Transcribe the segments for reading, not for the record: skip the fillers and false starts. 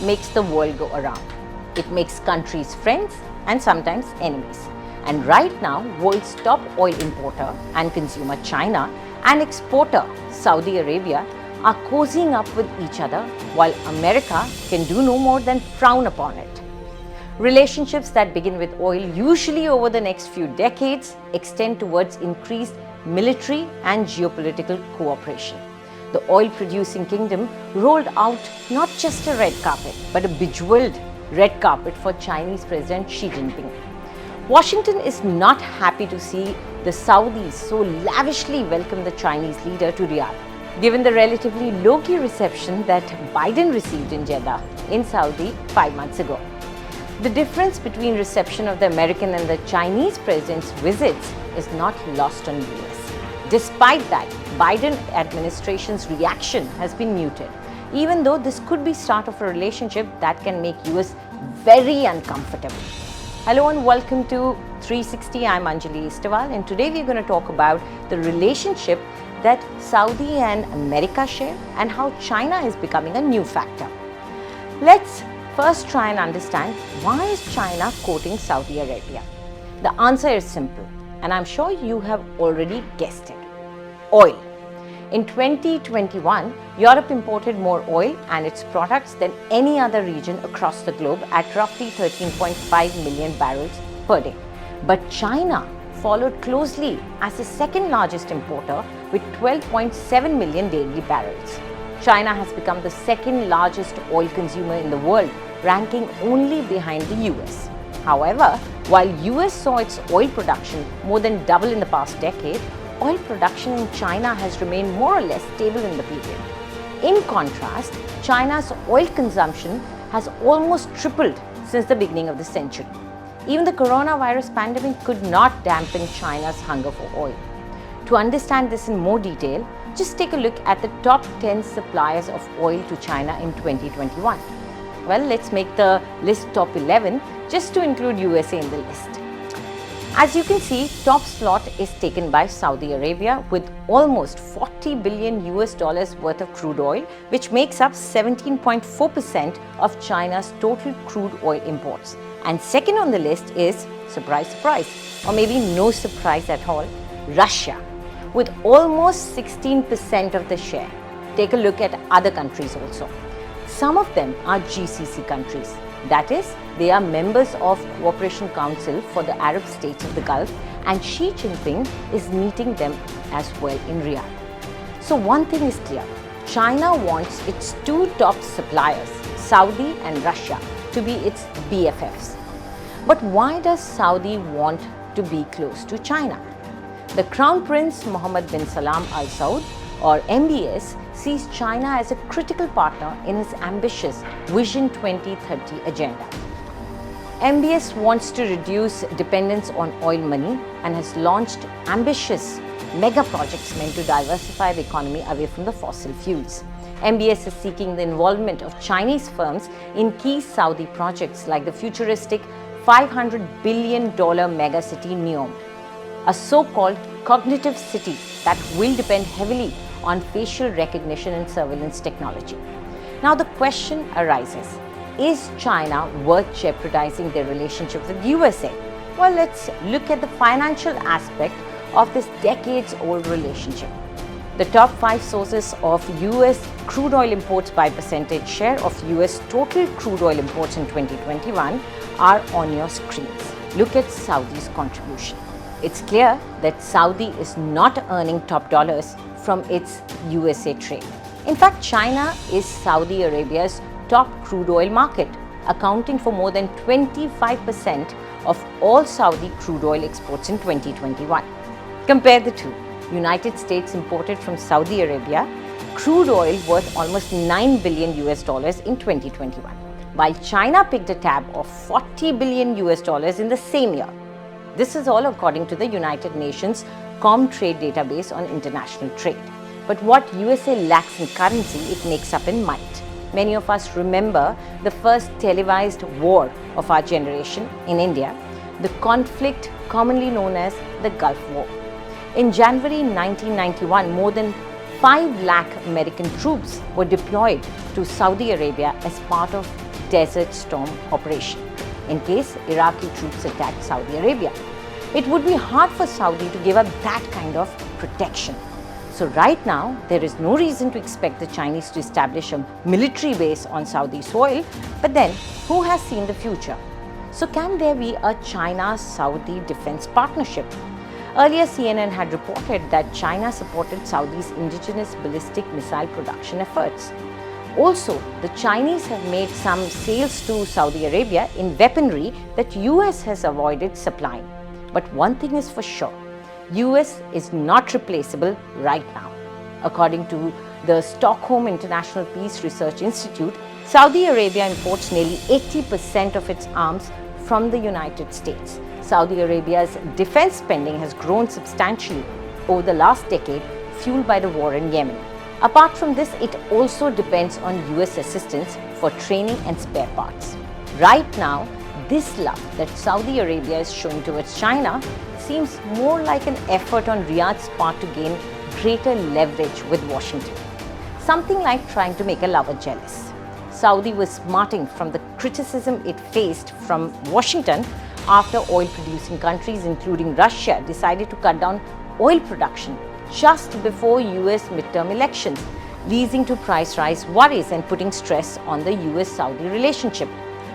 makes the world go around. It makes countries friends and sometimes enemies. And right now, world's top oil importer and consumer, China, and exporter, Saudi Arabia, are cozying up with each other, while America can do no more than frown upon it. Relationships that begin with oil, usually over the next few decades, extend towards increased military and geopolitical cooperation. The oil-producing kingdom rolled out not just a red carpet, but a bejewelled red carpet for Chinese President Xi Jinping. Washington is not happy to see the Saudis so lavishly welcome the Chinese leader to Riyadh, given the relatively low-key reception that Biden received in Jeddah in Saudi 5 months ago. The difference between reception of the American and the Chinese president's visits is not lost on US. Despite that, Biden administration's reaction has been muted, even though this could be start of a relationship that can make US very uncomfortable. Hello and welcome to 360. I'm Anjilee Istwal, and today we're going to talk about the relationship that Saudi and America share and how China is becoming a new factor. Let's first try and understand, why is China courting Saudi Arabia? The answer is simple, and I'm sure you have already guessed it. Oil. In 2021, Europe imported more oil and its products than any other region across the globe at roughly 13.5 million barrels per day. But China followed closely as the second largest importer with 12.7 million daily barrels. China has become the second largest oil consumer in the world, ranking only behind the US. However, while US saw its oil production more than double in the past decade, oil production in China has remained more or less stable in the period. In contrast, China's oil consumption has almost tripled since the beginning of the century. Even the coronavirus pandemic could not dampen China's hunger for oil. To understand this in more detail, just take a look at the top 10 suppliers of oil to China in 2021. Well, let's make the list top 11 just to include USA in the list. As you can see, top slot is taken by Saudi Arabia with almost 40 billion US dollars worth of crude oil, which makes up 17.4% of China's total crude oil imports. And second on the list is, surprise, surprise, or maybe no surprise at all, Russia, with almost 16% of the share. Take a look at other countries also. Some of them are GCC countries. That is, they are members of Cooperation Council for the Arab States of the Gulf, and Xi Jinping is meeting them as well in Riyadh. So one thing is clear, China wants its two top suppliers, Saudi and Russia, to be its BFFs. But why does Saudi want to be close to China? The Crown Prince Mohammed bin Salam Al Saud, or MBS, sees China as a critical partner in his ambitious Vision 2030 agenda. MBS wants to reduce dependence on oil money and has launched ambitious mega projects meant to diversify the economy away from the fossil fuels. MBS is seeking the involvement of Chinese firms in key Saudi projects like the futuristic $500 billion megacity NEOM, a so-called cognitive city that will depend heavily on facial recognition and surveillance technology. Now the question arises, is China worth jeopardizing their relationship with USA? Well, let's look at the financial aspect of this decades-old relationship. The top 5 sources of US crude oil imports by percentage share of US total crude oil imports in 2021 are on your screens. Look at Saudi's contribution. It's clear that Saudi is not earning top dollars from its USA trade. In fact, China is Saudi Arabia's top crude oil market, accounting for more than 25% of all Saudi crude oil exports in 2021. Compare the two. United States imported from Saudi Arabia crude oil worth almost 9 billion US dollars in 2021, while China picked a tab of 40 billion US dollars in the same year. This is all according to the United Nations Comtrade database on international trade. But what USA lacks in currency, it makes up in might. Many of us remember the first televised war of our generation in India, the conflict commonly known as the Gulf War. In January 1991, more than 5 lakh American troops were deployed to Saudi Arabia as part of Desert Storm operation in case Iraqi troops attacked Saudi Arabia. It would be hard for Saudi to give up that kind of protection. So right now, there is no reason to expect the Chinese to establish a military base on Saudi soil, but then who has seen the future? So can there be a China-Saudi defense partnership? Earlier, CNN had reported that China supported Saudi's indigenous ballistic missile production efforts. Also, the Chinese have made some sales to Saudi Arabia in weaponry that US has avoided supplying. But one thing is for sure, US is not replaceable right now. According to the Stockholm International Peace Research Institute, Saudi Arabia imports nearly 80% of its arms from the United States. Saudi Arabia's defense spending has grown substantially over the last decade, fueled by the war in Yemen. Apart from this, it also depends on US assistance for training and spare parts. Right now, this love that Saudi Arabia is showing towards China seems more like an effort on Riyadh's part to gain greater leverage with Washington. Something like trying to make a lover jealous. Saudi was smarting from the criticism it faced from Washington after oil-producing countries, including Russia, decided to cut down oil production just before US midterm elections, leading to price rise worries and putting stress on the US-Saudi relationship.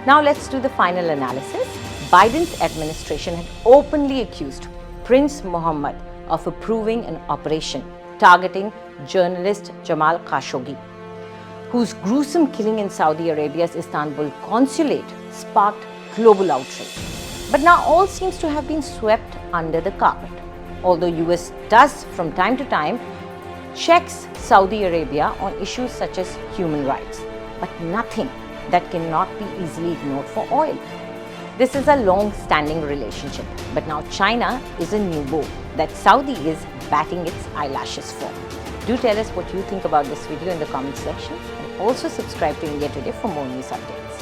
Now let's do the final analysis. Biden's administration had openly accused Prince Mohammed of approving an operation targeting journalist Jamal Khashoggi, whose gruesome killing in Saudi Arabia's Istanbul consulate sparked global outrage. But now all seems to have been swept under the carpet. Although US does from time to time checks Saudi Arabia on issues such as human rights, but nothing that cannot be easily ignored for oil. This is a long-standing relationship, but now China is a new beau that Saudi is batting its eyelashes for. Do tell us what you think about this video in the comment section, and also subscribe to India Today for more news updates.